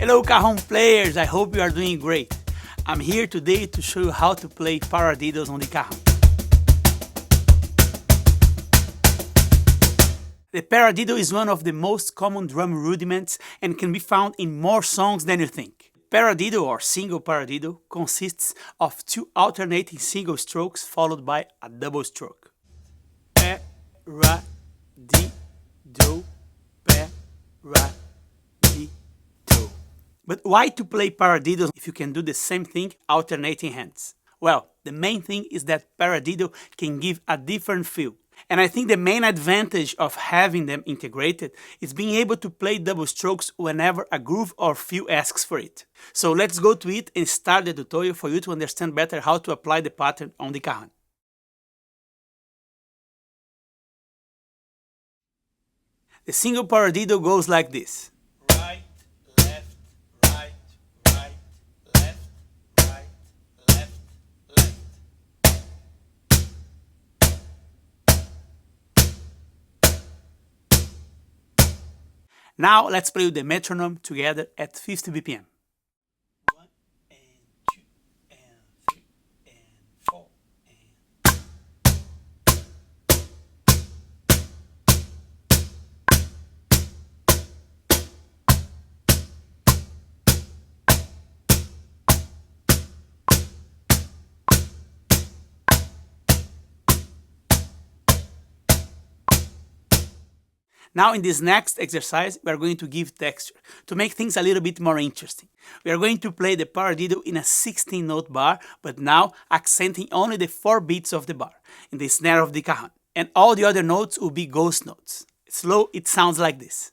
Hello Cajon players, I hope you are doing great. I'm here today to show you how to play paradiddles on the Cajon. The paradiddle is one of the most common drum rudiments and can be found in more songs than you think. Paradiddle or single paradiddle consists of two alternating single strokes followed by a double stroke. Paradiddle, paradiddle. But why to play paradiddles if you can do the same thing alternating hands? Well, the main thing is that paradiddle can give a different feel. And I think the main advantage of having them integrated is being able to play double strokes whenever a groove or feel asks for it. So let's go to it and start the tutorial for you to understand better how to apply the pattern on the Cajon. The single paradiddle goes like this. Now let's play with the metronome together at 50 BPM. 1 and 2 and 3 and 4 Now in this next exercise, we are going to give texture to make things a little bit more interesting. We are going to play the paradiddle in a 16-note bar, but now accenting only the 4 beats of the bar in the snare of the Cajon. And all the other notes will be ghost notes. Slow, it sounds like this.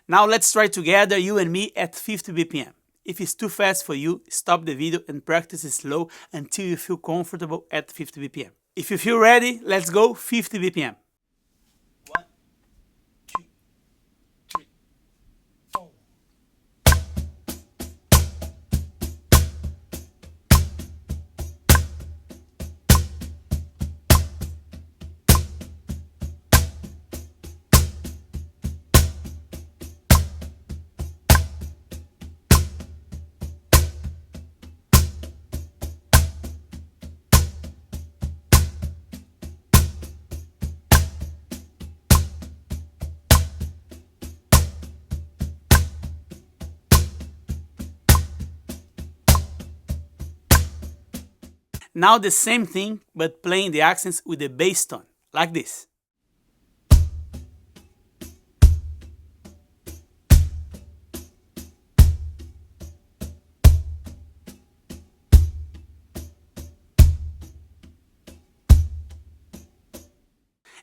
Now let's try together, you and me, at 50 BPM. If it's too fast for you, stop the video and practice slow until you feel comfortable at 50 BPM. If you feel ready, let's go 50 BPM. 1, 2, 3, 4. Now the same thing, but playing the accents with the bass tone, like this.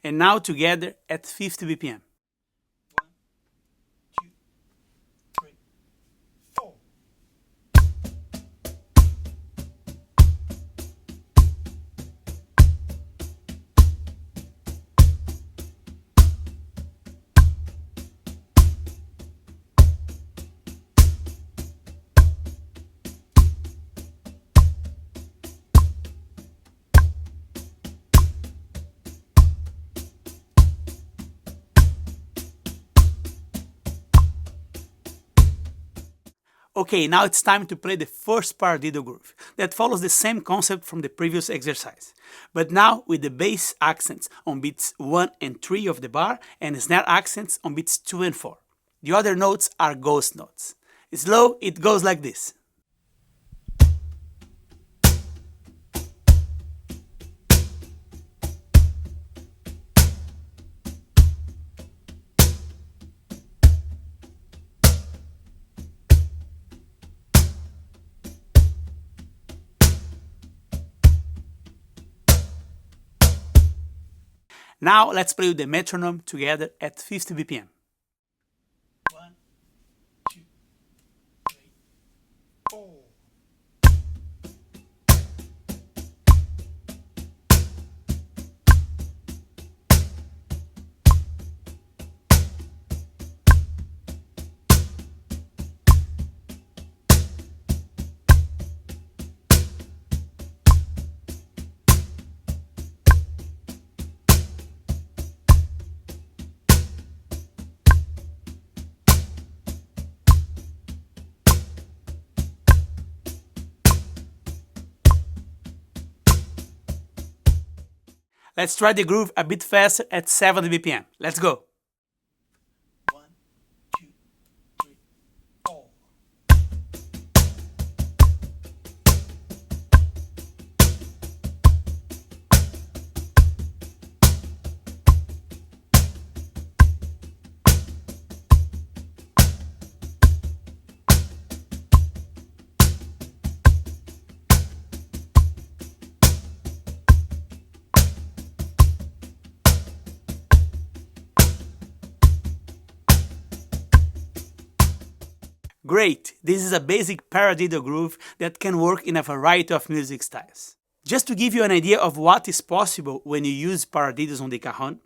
And now together at 50 BPM. 1, 2, 3, 4. Okay, now it's time to play the first paradiddle groove that follows the same concept from the previous exercise, but now with the bass accents on beats 1 and 3 of the bar and snare accents on beats 2 and 4. The other notes are ghost notes. Slow, it goes like this. Now let's play with the metronome together at 50 BPM. 1, 2, 3, 4. Let's try the groove a bit faster at 70 BPM. Let's go. 1, 2, 3, 4. Great! This is a basic paradiddle groove that can work in a variety of music styles. Just to give you an idea of what is possible when you use paradiddles on the cajon,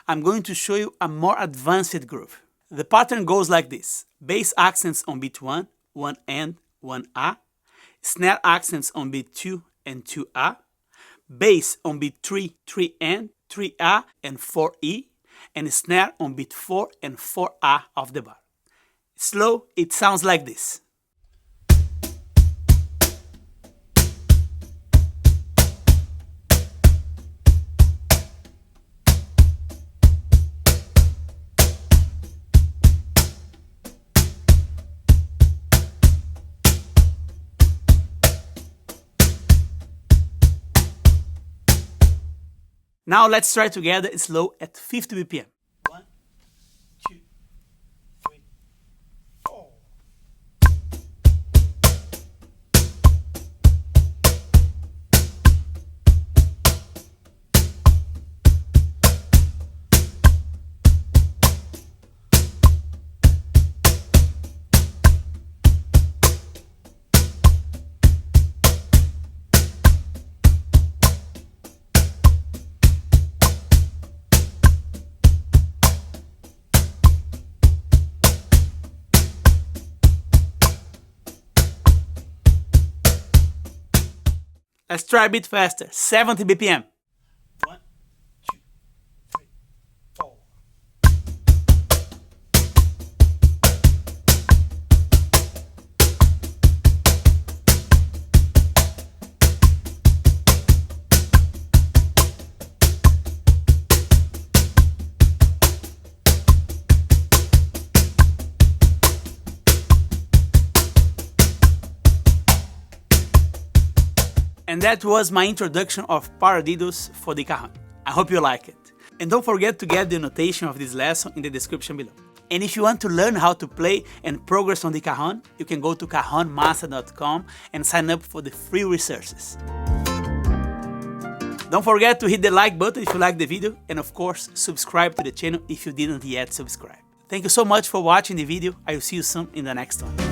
I'm going to show you a more advanced groove. The pattern goes like this: bass accents on beat 1, 1 and 1A, snare accents on beat 2 and 2A, bass on beat 3, 3 and 3A and 4E, and snare on beat 4 and 4A of the bar. Slow, it sounds like this. Now let's try together slow at 50 BPM. 1, 2, 3, 4. Let's try a bit faster, 70 BPM. 1, 2, 3, 4. And that was my introduction of paradiddles for the cajon. I hope you like it. And don't forget to get the notation of this lesson in the description below. And if you want to learn how to play and progress on the cajon, you can go to cajonmaster.com and sign up for the free resources. Don't forget to hit the like button if you like the video, and of course, subscribe to the channel if you didn't yet subscribe. Thank you so much for watching the video. I will see you soon in the next one.